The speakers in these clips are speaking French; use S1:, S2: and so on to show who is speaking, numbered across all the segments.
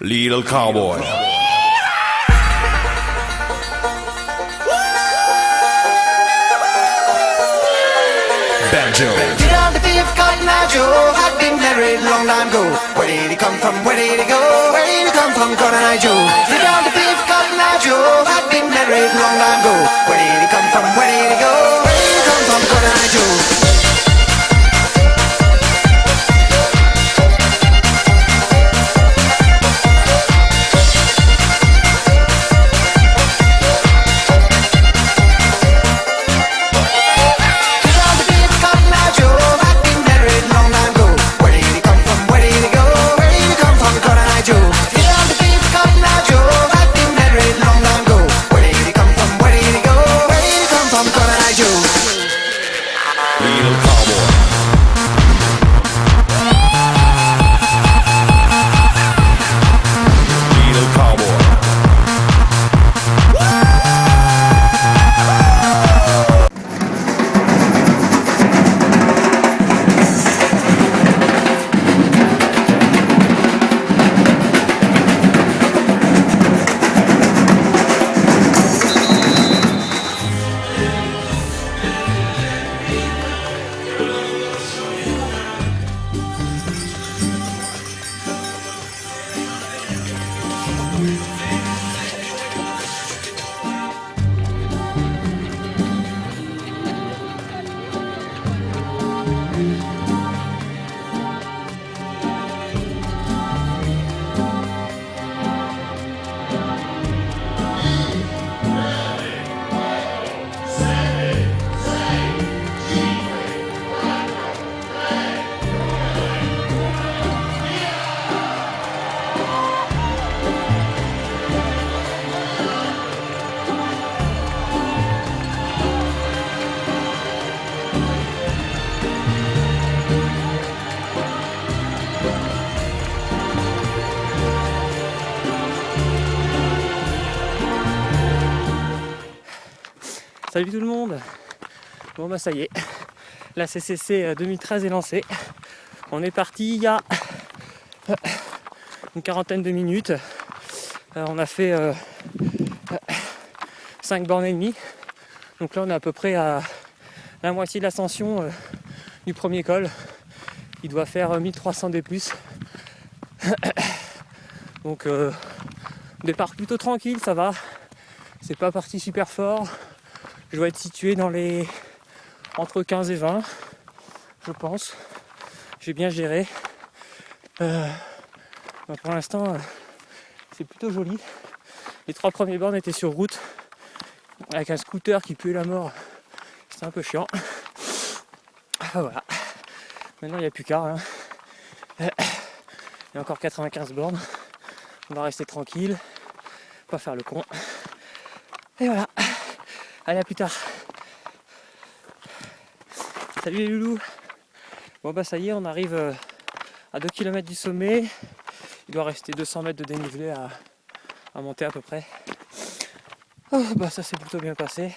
S1: Little cowboy. Banjo.
S2: Get on the beef, Cotton Eye Joe had been married long time ago. Where did he come from? Where did he go? Where did he come from, Cotton Eye Joe? Get on the beef, Cotton Eye Joe had been married long time ago. Where did he come from? Where did he go? Where did he come from, Cotton Eye Joe?
S3: Salut tout le monde. Bon bah ça y est, la CCC 2013 est lancée. On est parti il y a une quarantaine de minutes. On a fait 5 bornes et demie. Donc là on est à peu près à la moitié de l'ascension du premier col. Il doit faire 1300 D+. Donc départ plutôt tranquille, ça va. C'est pas parti super fort. Je dois être situé dans les entre 15 et 20, je pense. J'ai bien géré. Pour l'instant, c'est plutôt joli. Les 3 premiers bornes étaient sur route, avec un scooter qui puait la mort. C'était un peu chiant. Voilà. Maintenant, il n'y a plus qu'à. Hein. Il y a encore 95 bornes. On va rester tranquille, pas faire le con. Et voilà. Allez, à plus tard. Salut les loulous. Bon bah ça y est, on arrive à 2 km du sommet. Il doit rester 200 mètres de dénivelé à monter à peu près. Oh, bah ça s'est plutôt bien passé.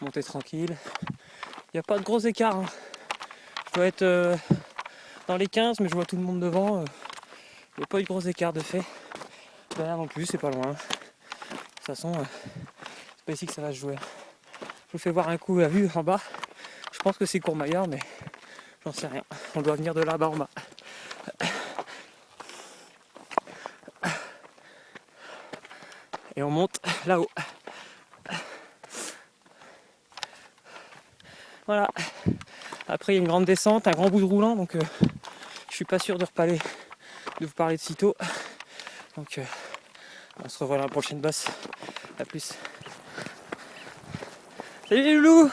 S3: Montée tranquille. Il n'y a pas de gros écarts. Hein. Je dois être dans les 15, mais je vois tout le monde devant. Il n'y a pas eu de gros écarts de fait. Derrière non plus, c'est pas loin. De toute façon, c'est pas ici que ça va se jouer. Je vous fais voir un coup à vue en bas. Je pense que c'est Courmayeur, mais j'en sais rien. On doit venir de là-bas en bas. Et on monte là-haut. Voilà. Après, il y a une grande descente, un grand bout de roulant, donc je suis pas sûr de vous parler de sitôt. Donc on se revoit dans la prochaine bosse. A plus. Salut les loulous.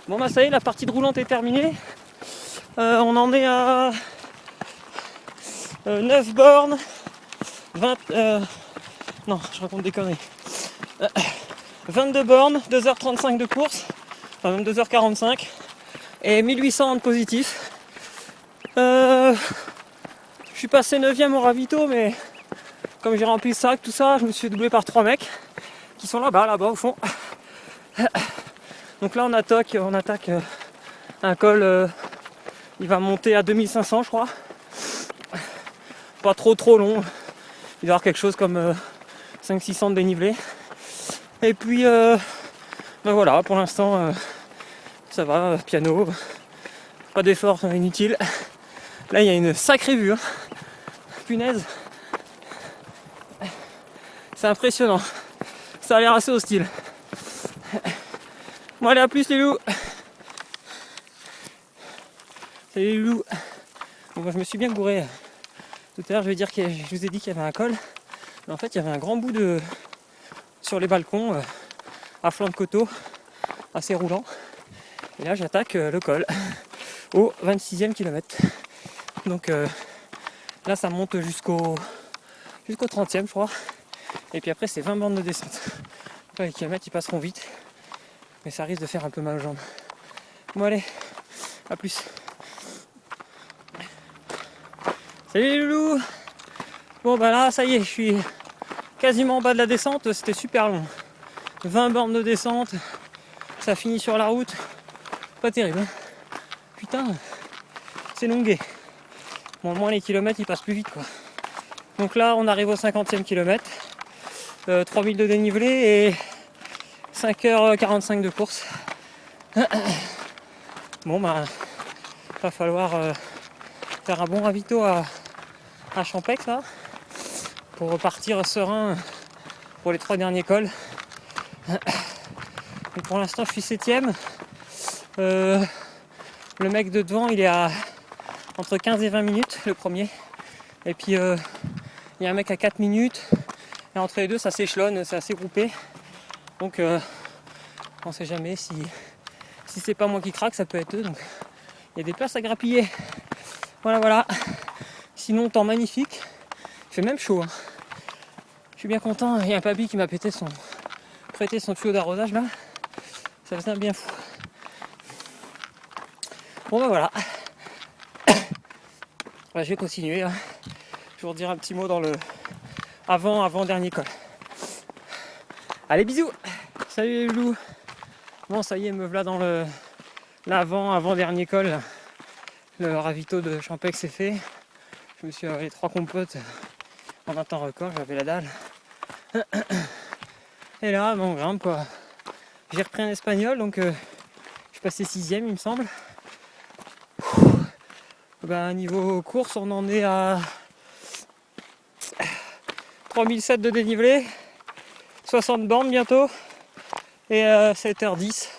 S3: Bon bah ça y est, la partie de roulante est terminée. On en est à 9 bornes, 20... non, je raconte des conneries. 22 bornes, 2h35 de course, enfin même 2h45, et 1800 de positif. Je suis passé 9ème au ravito, mais comme j'ai rempli le sac, tout ça, je me suis doublé par 3 mecs qui sont là-bas au fond. Donc là on attaque un col, il va monter à 2500 je crois. Pas trop long, Il doit y avoir quelque chose comme 500-600 de dénivelé. Et puis ben voilà, pour l'instant ça va, piano, pas d'effort inutile. Là il y a une sacrée vue, hein. Punaise, c'est impressionnant, ça a l'air assez hostile. Bon allez, à plus les loups. Salut les loups. Bon, moi je me suis bien gouré. Tout à l'heure je vais dire que je vous ai dit qu'il y avait un col. Mais en fait il y avait un grand bout de sur les balcons à flanc de coteau, assez roulant. Et là j'attaque le col au 26e kilomètre. Donc là ça monte jusqu'au 30e je crois. Et puis après c'est 20 bornes de descente. Après, les kilomètres ils passeront vite. Mais ça risque de faire un peu mal aux jambes. Bon allez, à plus. Salut les loulous. Bon bah là ça y est, je suis quasiment en bas de la descente, c'était super long. 20 bornes de descente, ça finit sur la route. Pas terrible, hein. Putain, c'est longué. Bon, au moins les kilomètres ils passent plus vite quoi. Donc là on arrive au 50e kilomètre. 3000 de dénivelé et 5h45 de course. Bon bah va falloir faire un bon ravito à Champex là pour repartir serein pour les 3 derniers cols. Donc pour l'instant je suis 7ème. Le mec de devant il est à entre 15 et 20 minutes le premier. Et puis il y a un mec à 4 minutes. Et entre les deux ça s'échelonne, c'est assez groupé. Donc on sait jamais si c'est pas moi qui craque, ça peut être eux. Donc il y a des places à grappiller. Voilà. Sinon temps magnifique. Il fait même chaud, hein. Je suis bien content. Il y a un papy qui m'a prêté son tuyau d'arrosage là. Ça faisait un bien fou. Bon bah voilà. Je vais continuer, hein. Je vais vous redire un petit mot dans le avant-dernier col. Allez, bisous. Salut les loups. Bon, ça y est, me voilà dans l'avant-dernier col. Là. Le ravito de Champex est fait. Je me suis avalé 3 compotes en un temps record, j'avais la dalle. Et là, on grimpe quoi. J'ai repris un espagnol, donc je suis passé 6ème, il me semble. Niveau course, on en est à 3007 de dénivelé, 60 bornes bientôt, et 7h10.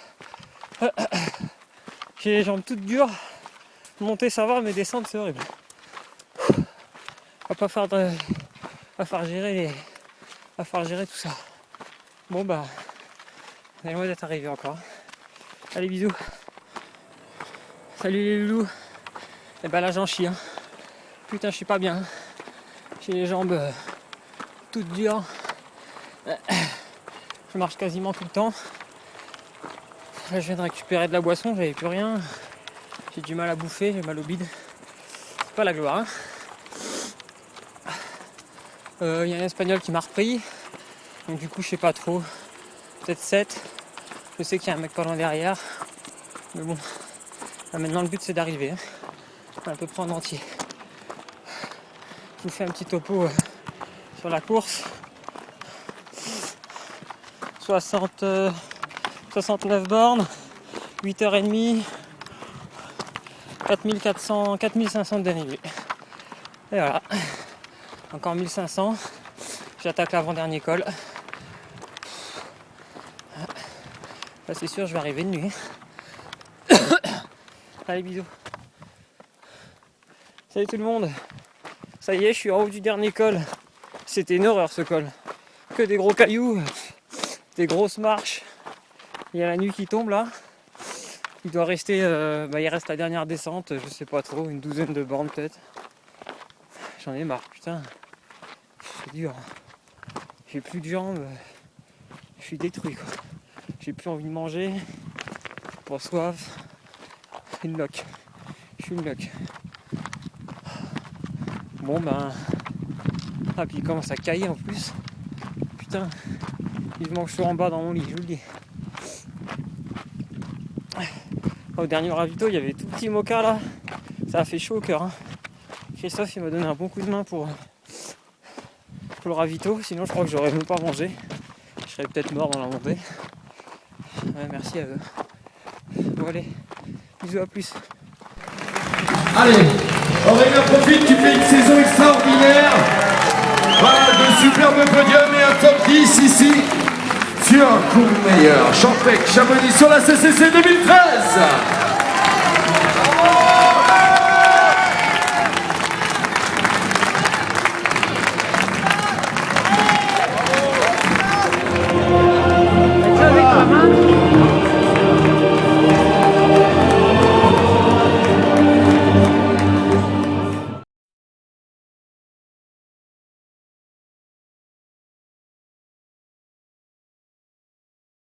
S3: J'ai les jambes toutes dures. Monter ça va, mais descendre c'est horrible. Va falloir gérer tout ça. Bon bah, on est loin d'être arrivé encore. Allez, bisous. Salut les loulous. Et bah là j'en chie, hein. Putain, je suis pas bien. J'ai les jambes toutes dures. Je marche quasiment tout le temps. Là je viens de récupérer de la boisson, j'avais plus rien. J'ai du mal à bouffer, j'ai mal au bide. C'est pas la gloire, hein. Y a un espagnol qui m'a repris. Donc du coup je sais pas trop. Peut-être 7. Je sais qu'il y a un mec pas loin derrière. Mais bon. Là, maintenant le but c'est d'arriver, hein. À peu près en entier. Je vous fais un petit topo sur la course. 69 bornes, 8h30, 4500 de dénivelé. Et voilà. Encore 1500. J'attaque l'avant-dernier col. Là c'est sûr je vais arriver de nuit. Allez, bisous. Salut tout le monde. Ça y est, je suis en haut du dernier col. C'était une horreur ce col. Que des gros cailloux, des grosses marches. Il y a la nuit qui tombe là. Il doit rester, il reste la dernière descente, je sais pas trop, une douzaine de bornes peut-être. J'en ai marre, putain. C'est dur. J'ai plus de jambes. Je suis détruit quoi. J'ai plus envie de manger. Pour soif. Une loque. Je suis une loque. Bon ben. Ah puis il commence à cailler en plus. Putain. Vivement que je sois en bas dans mon lit, je vous le dis. Au dernier ravito, il y avait tout petit mocha là. Ça a fait chaud au cœur, hein. Christophe il m'a donné un bon coup de main pour pour le ravito, sinon je crois que j'aurais même pas mangé. Je serais peut-être mort dans la montée. Ouais, merci à eux. Bon allez, bisous, à plus.
S1: Allez, Aurélien profite, tu fais une saison extraordinaire. Voilà, de superbes podiums et un top 10 ici sur Courmayeur, Champec, Chamonix sur la CCC 2013.